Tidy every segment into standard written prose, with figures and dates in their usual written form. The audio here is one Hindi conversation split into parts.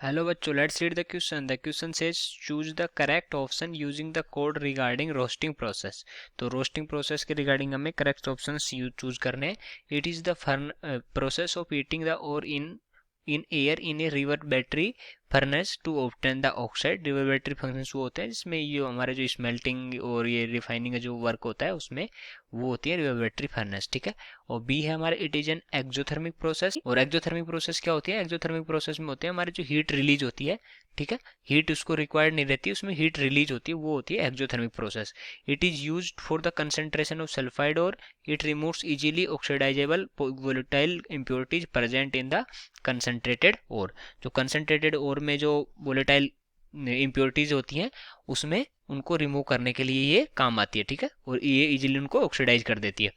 हेलो बच्चों, let's read the question. The question says choose the correct option using the code regarding roasting process. तो रोस्टिंग प्रोसेस के रिगार्डिंग हमें करेक्ट ऑप्शन चूज करने हैं. It is the process of heating the ore in air in a reverberatory furnace to obtain the oxide. Reverberatory furnace वो होते हैं जिसमें ये हमारे जो स्मेल्टिंग और ये रिफाइनिंग का जो वर्क होता है उसमें वो होती है रिवर बैटरी फर्नेस. ठीक है. और बी है हमारा it is an exothermic process. और एक्सोथर्मिक प्रोसेस क्या होती है? एक्सोथर्मिक प्रोसेस में होते हैं हमारे जो हीट रिलीज होती है. ठीक है. हीट उसको रिक्वायर्ड नहीं रहती, उसमें हीट रिलीज होती है, वो होती है exothermic process. It is use for the concentration of sulphide और it removes easily oxidisable volatile impurities present in the concentrated ore. जो कंसेंट्रेटेड ओर में जो वोलेटाइल इम्प्योरिटीज होती हैं उसमें उनको रिमूव करने के लिए ये काम आती है. ठीक है. और ये इजीली उनको ऑक्सीडाइज कर देती है.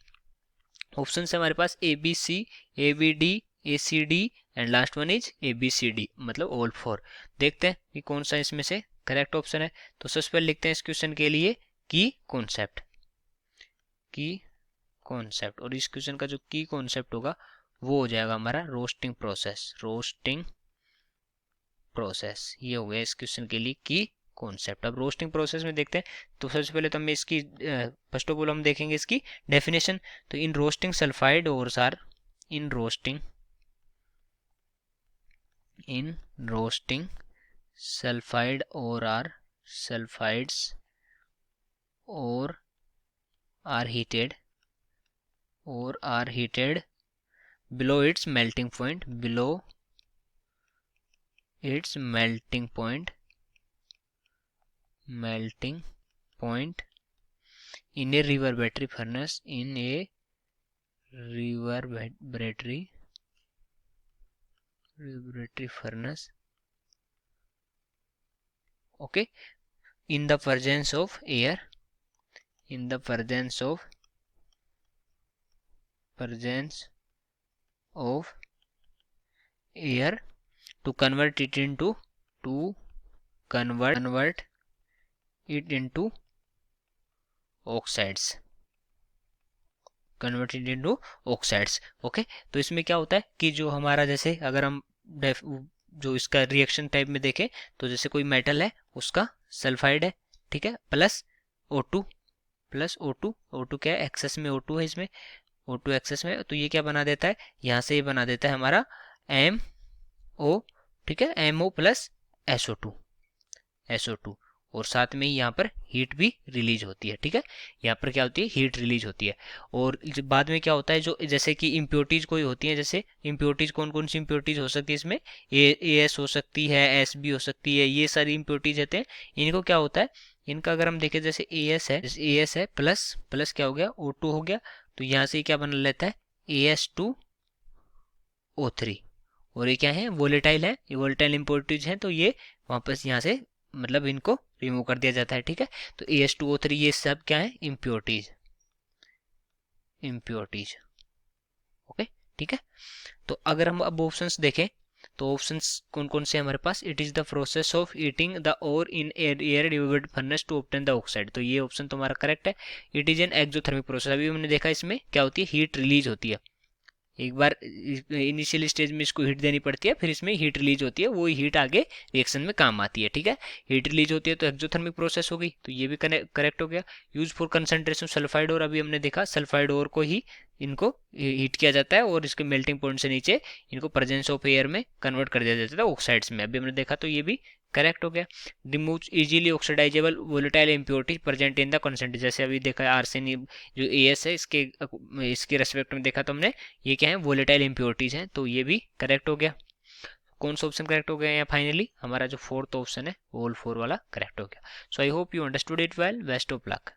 ऑप्शन है हमारे पास A B C, A B D, A C D and last one is A B C D, मतलब ऑल फोर. देखते हैं कि कौन सा इसमें से करेक्ट ऑप्शन है. तो सबसे पहले लिखते हैं इस क्वेश्चन के लिए की कॉन्सेप्ट. की कॉन्सेप्ट, और इस क्वेश्चन का जो की कॉन्सेप्ट होगा वो हो जाएगा हमारा रोस्टिंग प्रोसेस. रोस्टिंग प्रोसेस ये हो गया इस क्वेश्चन के लिए की कॉन्सेप्ट. अब रोस्टिंग प्रोसेस में देखते हैं. तो सबसे पहले तो हम इसकी फर्स्ट ऑफ ऑल हम देखेंगे इसकी डेफिनेशन. तो in roasting sulphide ores are in roasting sulphide ore are sulphides ore are heated below its melting point in a river battery furnace okay, in the presence of air to convert it into oxides. Okay. तो इसमें क्या होता है कि जो हमारा जैसे अगर हम जो इसका रिएक्शन टाइप में देखें तो जैसे कोई मेटल है उसका सल्फाइड है. ठीक है. प्लस O2 क्या है? एक्सेस में O2 है इसमें. O2 एक्सेस में, तो ये क्या बना देता है? यहाँ से ये बना देता है हमारा MO. ठीक है. MO प्लस SO2 और साथ में ही यहाँ पर हीट भी रिलीज होती है. ठीक है. यहाँ पर क्या होती है? हीट रिलीज होती है. और बाद में क्या होता है, जो जैसे कि इम्प्योरिटीज कोई होती है, जैसे इम्प्योरिटीज कौन कौन सी इम्प्योरिटीज हो सकती है इसमें? AS हो सकती है, SB हो सकती है, ये सारी इम्प्योरिटीज होते हैं. इनको क्या होता है, इनका अगर हम देखें जैसे AS है प्लस क्या हो गया? O2 हो गया. तो यहाँ से क्या बना लेता है? AS2O3. और ये क्या है? वोलेटाइल है, ये वोलेटाइल इम्प्योरिटीज हैं, तो ये वापस यहाँ से मतलब इनको रिमूव कर दिया जाता है. ठीक है. तो AS2O3 ये सब क्या है? इम्प्योरिटीज. ओके. ठीक है. तो अगर हम अब ऑप्शंस देखें तो ऑप्शंस कौन कौन से हमारे पास? It is the process of heating the ore in air deviated furnace to obtain the oxide. तो ये ऑप्शन तो हमारा करेक्ट है. It is an exothermic process. अभी हमने देखा इसमें क्या होती है? हीट रिलीज होती है. एक बार इनिशियल स्टेज में इसको हीट देनी पड़ती है, फिर इसमें हीट रिलीज होती है, वो हीट आगे रिएक्शन में काम आती है. ठीक है. हीट रिलीज होती है तो एक्सोथर्मिक प्रोसेस हो गई, तो ये भी करेक्ट हो गया. यूज फॉर कंसंट्रेशन सल्फाइड और, अभी हमने देखा सल्फाइड और को ही इनको हीट किया जाता है और इसके मेल्टिंग पॉइंट से नीचे इनको प्रेजेंस ऑफ एयर में कन्वर्ट कर दिया जाता है ऑक्साइड्स में. अभी हमने देखा तो ये भी करेक्ट हो गया. Remove easily oxidisable volatile impurity present in the consent. जैसे अभी देखा आर्सेनिक जो AS है इसके रेस्पेक्ट में देखा तो हमने, ये क्या है? वोलेटाइल इम्प्योरिटीज हैं. तो ये भी करेक्ट हो गया. कौन सा ऑप्शन करेक्ट हो गया? यहाँ फाइनली हमारा जो फोर्थ ऑप्शन है ऑल फोर वाला करेक्ट हो गया. So I hope you understood it well. Best of luck.